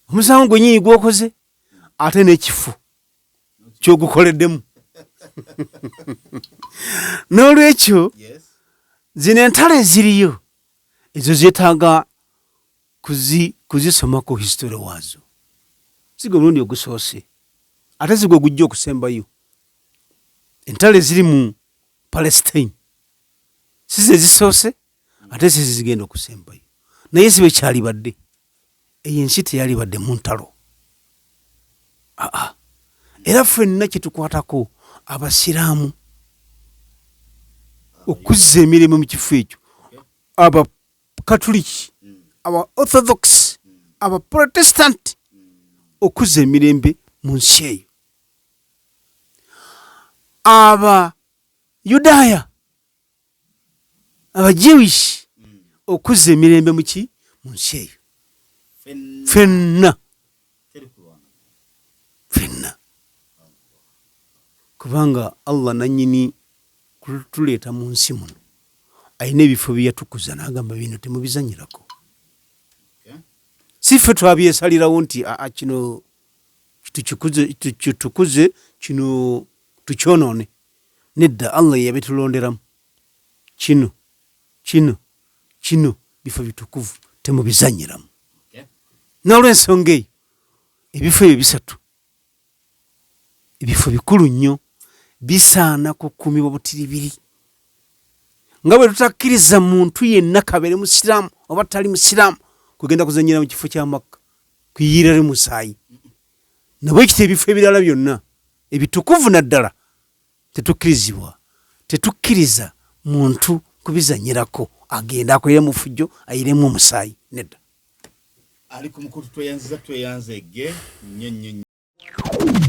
omusango gwennyini gwokoze ate n'ekifo kyogukoleddemu. N'olwekyo zino entalo eziriyo ezo zeetaaga kuzisomako history waazo. Sigo mulundi ogusoose ate zigwe gujja okusembayo. Entalo eziri mu Palestine size zisoose ate size zigenda okusembayo, naye si bwe kyalibadde. Eyo ensi teyalibadde mu ntalo. Era ffenna kyetukwatako abasiraamu okuzza emirimu mu kifo ekyo, aba Katuliki, aba Orthodox, aba Protestant, okuzza emirembe mu nsi eyo. Aba Yudaaya, aba Jewish, okuzza emirembe mu nsi eyo. Ffenna kubanga Allah nannyini kutuleeta mu nsi muno alina ebifo bye yatukuza n'agamba bino temubizanyirako. Si ffe twabyesalirawo nti kino tukuze kino tukyonoone. Nedda, Allah yabitulonderamu. Kino bifo bitukuvu temubizanyiramu. N'olw'ensonga eyo ebifo ebyo bisatu ebifo bikulu nnyo bisaana kukuumibwa butiribiri. Nga bwe tutakkiriza muntu yenna kabeere musiraamu oba tali musiraamu kugenda kuzanyira mu kifo kya Makka kuyirira musaayi. Nabwe ekyo ebifo ebirala byonna ebitukuvu naddala tetukkirizibwa, tetukkiriza muntu kubizanyirako agenda akolera mu fujjo ayiremu omusaayi. Nedda. Ali ku mukutu tweyanze ege nnyo.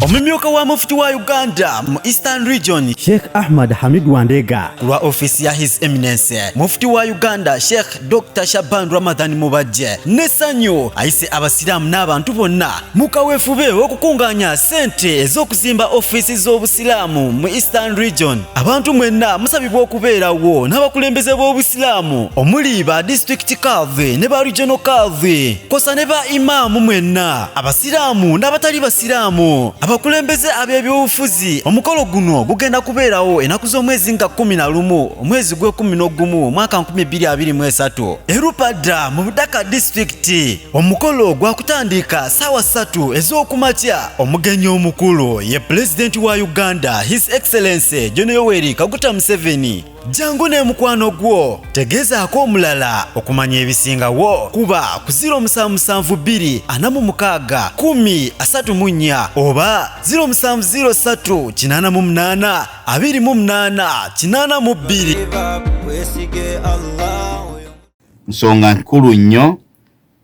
Omumyuka wa mufti wa Uganda mu Eastern Region Sheikh Ahmad Hamid Wandega kulwa ofisi ya His Eminence mufti wa Uganda Sheikh Dr. Shaban Ramadan Mubajje nesanyo ayise abasiramu n'abantu bonna mukaweefube okukunganya sente ez'okuzimba ofisi z'obusiramu mu Eastern Region. Abantu mwenna musabibwa okubeerawo n'abakulembeze b'obusiramu omuli ba district kadhi ne ba regional kadhi kosa ne ba imaamu mwenna abasiramu n'abatali basiramu abakulembeze ab'ebyobufuzi. Omukolo guno gugenda kubeerawo ennaku z'omwezi nga 11 omwezi gwe-11 omwaka 2023 Erupada mu Budaka district. Omukolo gwakutandika ssaawa 3 ez'okumakya. Omugenyi omukulu ye President wa Uganda His Excellency John Yoweri Kaguta Museveni. Jangu ne mukwano gwo tegezaako omulala okumanya ebisingawo kuba ku 0772461034 oba 07082882. Nsonga nkulu nnyo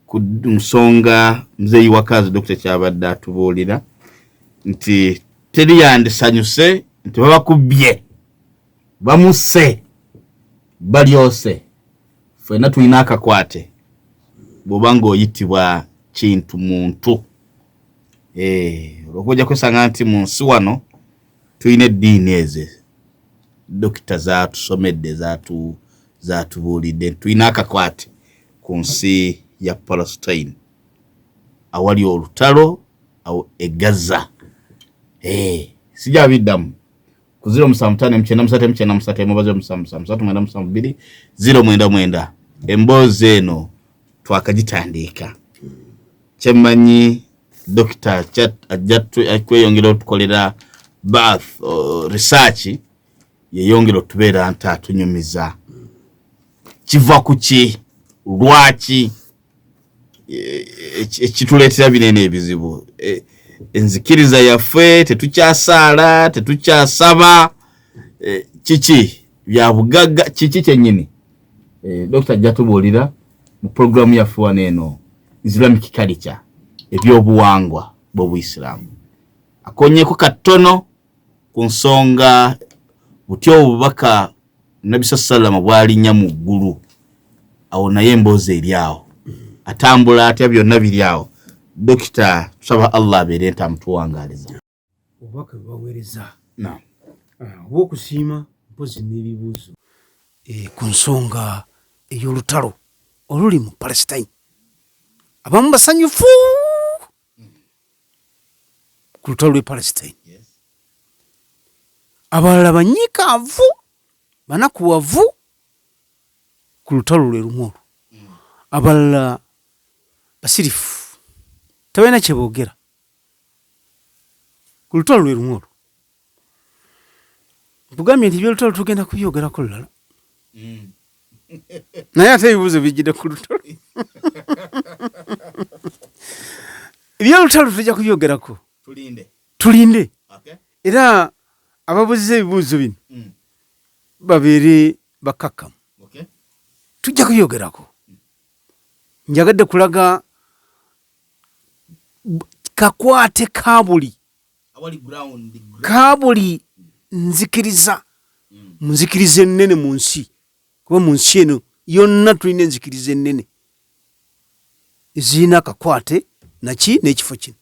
ku nsonga Mzeeyi Wakazi Dr. Kyabadde atubuulira nti teri yandisanyuse nti babakubye bamuse balyose ffenna tulina akakwate bw'oba ng'oyitibwa kintu muntu okujja kusanga nti mu nsi wano tulina eddiini eze dokita zaatusomedde zaatubuulidde tulina akakwate ku nsi ya Palestine awali olutalo awo e Gaza. Sijja biddamu ku 0757937372 emboozi eno twakagitandika. Kyemmanyi dokita ajja kweyongera otukolera bath research yeyongera otubeera nti atunyumiza. Kiva ku ki? Lwaki? Ekituleetera binene ebizibu. Enzikiriza yaffe tetukyasaala, tetukyasaba, kiki bya bugagga, kiki kyennyini. Dokita ajja tubuulira mu programu yaffe wano eno Islamic culture, ebyobuwangwa bw'Obuyisiraamu. Akonyeeko katono ku nsonga butyo obubaka Nabi sallallahu bwalinnya mu ggulu. Awo naye emboozi eri awo. Atambula atya byonna biri awo. Dokita tusaba Allah abeere nti amutuwangaaliza. Obubaka baweereza. Naam. Obw'okusiima mpozi n'ebibuuzo. Ku nsonga ey'olutalo oluli mu Palestine. Abamu basanyufu ku lutalo lw'e Palestine. Abalala banyiikaavu banakuwavu ku lutalo lwe lumu olwo. Abalala basirifu tebalina kye boogera ku lutalo lwe lumu olwo. Tugambye nti ebyolutalo tugenda kubyogerako lulala. Naye ate ebibuuzo bijjidde ku lutalo. Ebyolutalo tujja kubyogerako. Tulinde. Era ababuuziza ebibuuzo bino babeere bakakkamu. Tujja kubyogerako. Njagadde kulaga kakwate kabuli nzikiriza munzikiriza ennene mu nsi. Kuba mu nsi eno yonna tulina enzikiriza ennene ezirina akakwate naki n'ekifo kino.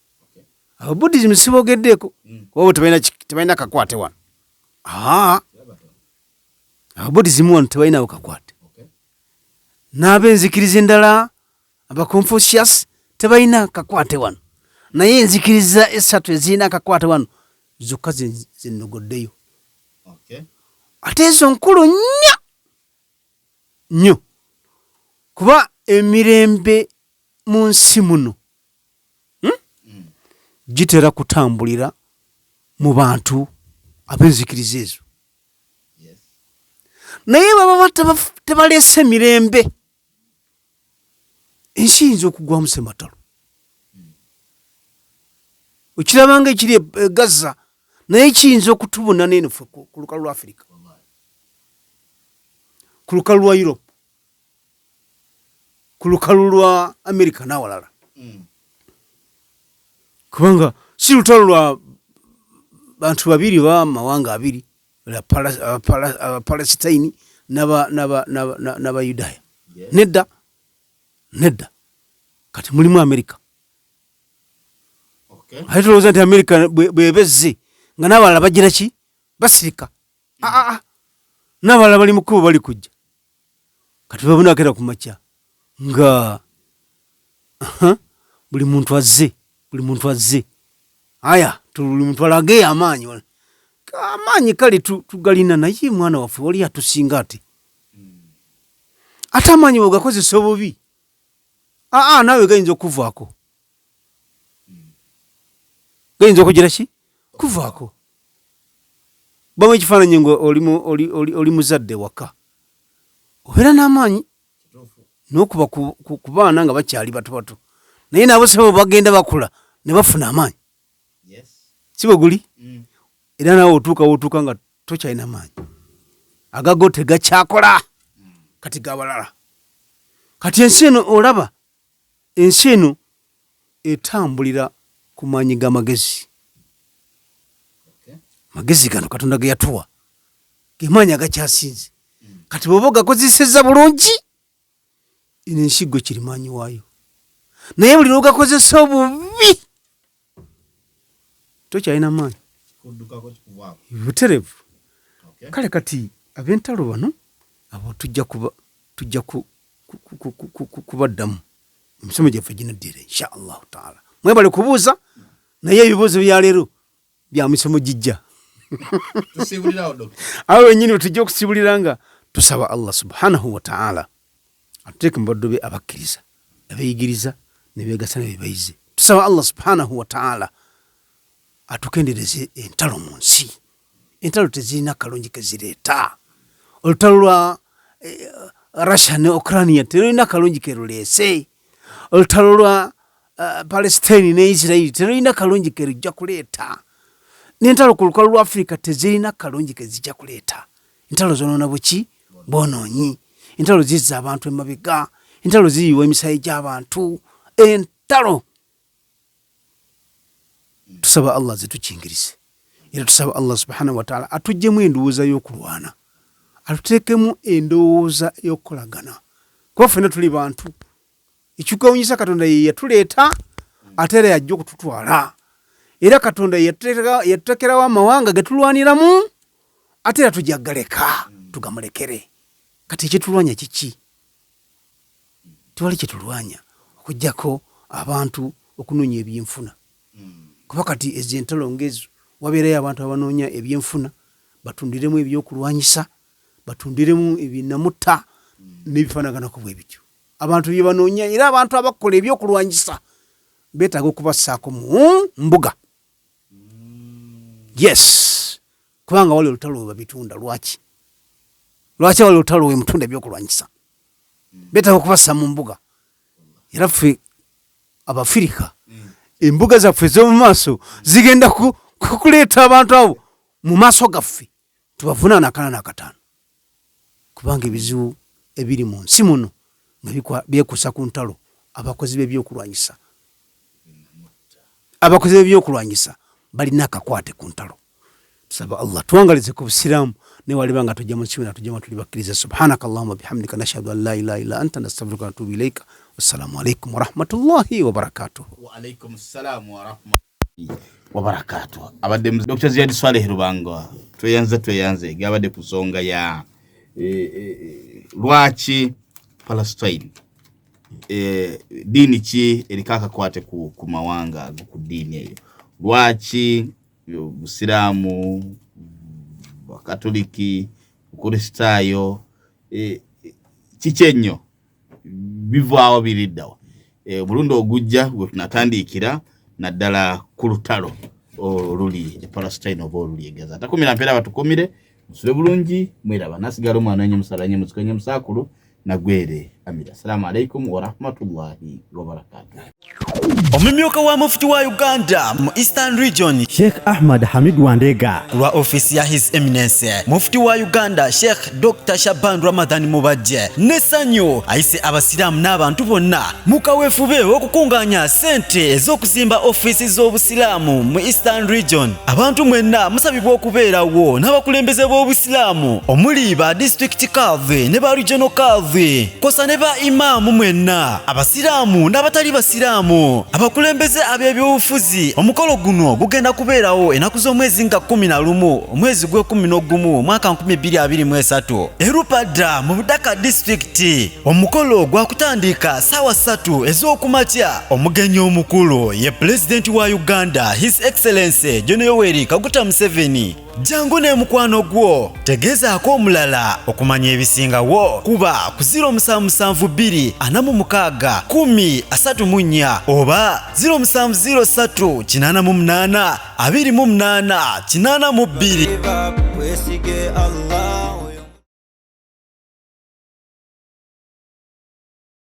Ababuddhism sibogeddeeko kuba tebalina kakwate wano. Ababuddhism wano tebalinawo kakwate. N'ab'enzikiriza endala Abaconfucius tebalina kakwate wano. Naye enzikiriza esatu ezirina kakwate wano zokka zennogoddeyo. Ate ezo nkulu nnyo kuba emirembe mu nsi muno gitera kutambulira mu bantu ab'enzikiriza ezo. Naye baba tebaleese mirembe, ensi yinza okugwamu sematalo. Okirabanga ekiri e Gaza naye kiyinza okutubuna n'eno ffe ku lukalu lwa Africa, ku lukalu lwa Europe, ku lukalu lwa America n'awalala. Kubanga si lutalo lwa bantu babiri ba mawanga abiri, Palestine n'aba Yudaya. Nedda. Kati mulimu America. Ate tulowooza nti America bwebezze nga n'abalala bagira ki? Basirika. N'abalala bali mu kkubo bali kujja. Kati babonakera ku makya nga buli muntu azze. Aya, buli muntu alage amaanyi. Amaanyi kale tugalina naye mwana waffe wali atusinga ate. Ate amaanyi bwegakozesa obubi naawe gayinza okuvaako. Gayinza okugira ki? Kuvaako. Bamu ekifaananyi nga oli muzadde waka, obeera n'amaanyi n'okuba ku baana nga bakyali bato. Naye nabo sebo bagenda bakula ne bafuna amaanyi. Si bwe guli? Era naawe otuuka nga tokyalina maanyi. Agago tegakyakola kati gabalala. Kati ensi eno olaba, ensi eno etambulira ku maanyi g'amagezi. Magezi gano Katonda ge yatuwa ge maanyi agakyasinze. Kati bw'oba ogakozesezza bulungi, eno ensi gwe kiri maanyi waayo. Naye buli lw'ogakozesa obubi tokyalina maanyi buterevu. Kale kati ab'entalo bano abo tujja kubaddamu emisomo gyaffe ginaddira inshallah taala. Mwebale kubuuza naye ebibuuzo bya leero bya misomo gijja awo wenyini tujja okusibulira nga tusaba Allah subhanahu wa ta'ala atuteeke mu baddu be abakkiriza abeeyigiriza ne beegasa ne bebayize. Tusaba Allah subhanahu wa ta'ala atukendereze entalo mu nsi. Entalo tezirina kalungi kezireeta. Olutalo lwa Russia ne Ukraine terulina kalungi keruleese. Olutalo lwa Palestine ne Israel terulina kalungi kerujja kuleeta. N'entalo ku lukalu lwa Africa tezirina kalungi kezijja kuleeta. Entalo zonoona buki bwonoonyi. Entalo zizza abantu emabega. Entalo ziyiwa emisayi gy'abantu. Entalo tusaba Allah zitukingirize. Era tusaba Allah subhanahu wa ta'ala atujjemu endowooza y'okulwana, atuteekemu endowooza y'okukolagana. Kuba ffenna tuli bantu. Ekikwewuunyisa Katonda ye yatuleeta ate era yajja okututwala. Era Katonda yatuteekerawo amawanga getulwaniramu ate era tujja galeka tugamulekere. Kati ekitulwanya kiki? Tewali kyetulwanya okuggyako abantu okunoonya ebyenfuna. Kuba kati ez'entalo ngezo wabeerayo abantu abanoonya ebyenfuna batundiremu ebyokulwanyisa, batundiremu ebinamutta n'ebifaanaganako bwe bityo. Abantu bye banoonya era abantu abakola ebyokulwanyisa beetaaga okubassaako mu mbuga. Yes, kubanga wali olutalo we babitunda. Lwaki wali olutalo we mutunda ebyokulwanyisa? Beetaaga okubassa mu mbuga. Era ffe Abafirika embuga zaffe z'omu maaso zigenda kukuleeta abantu abo mu maaso gaffe tubavunaana akalana akataano. Kubanga ebizibu ebiri mu nsi muno nga byekuusa ku ntalo abakozi b'ebyokulwanyisa. Abakozi b'ebyokulwanyisa balina akakwate ku ntalo. Tusaba Allah tuwangalize ku busiraamu ne waliba nga tujja mu nsi muno tujjamu tuli bakkiriza. Subhanakallahumma bihamdika nashhadu an la ilaha illa anta nastaghfiruka wa natubu ilayka. Wassalamu alaikum wa rahmatullahi wa barakatuh. Wa alaikum assalam wa rahmatullahi wa barakatuh. Abadde Dr. Zayadi Swaleh Lubanga tweyanze gabadde ku nsonga ya lwaki Palestine dini ki erikaka kwate ku mawanga ku dini eyo. Lwaki Busiraamu, Bakatoliki, Kristaayo kikyenyo bivaawo biriddawo. Mulundi ogujja gwe tunatandikira naddala ku lutalo oluli e Palestine oba oluli e Gaza. Takumira mpeera batukumire musule bulungi mweraba nasigala omwana wenye musalanye musikenye musakulu nagwere amira. Assalamu alaikum wa rahmatullahi wa barakatuh. Omumyuka wa mufti wa Uganda mu Eastern Region Sheikh Ahmad Hamid Wandega lwa ofisi ya His Eminence mufti wa Uganda Sheikh Dr. Shaban Ramadan Mubajje nesanyo ayise abasiramu n'abantu bonna mukaweefube okukunganya sente ez'okuzimba ofisi z'obusiramu mu Eastern Region. Abantu mwenna musabibwa okubeerawo n'abakulembeze b'obusiramu omuli ba district kadhi ne ba regional kadhi kosa ne ba imamu mwenna abasiramu n'abatali basiramu abakulembeze ab'ebyobufuzi. Omukolo guno gugenda kubeerawo enaku z'omwezi nga 11 omwezi gwe-11 mwaka 2023 erupada mu Budaka district. Omukolo gwakutandika ssaawa 3 ez'okumakya. Omugenyi omukulu ye President wa Uganda His Excellency John Yoweri Kaguta Museveni. Jangu ne mukwano gwo tegezaako omulala okumanya ebisingawo kuba ku 0772 46 1034 oba 0703 88 28 82.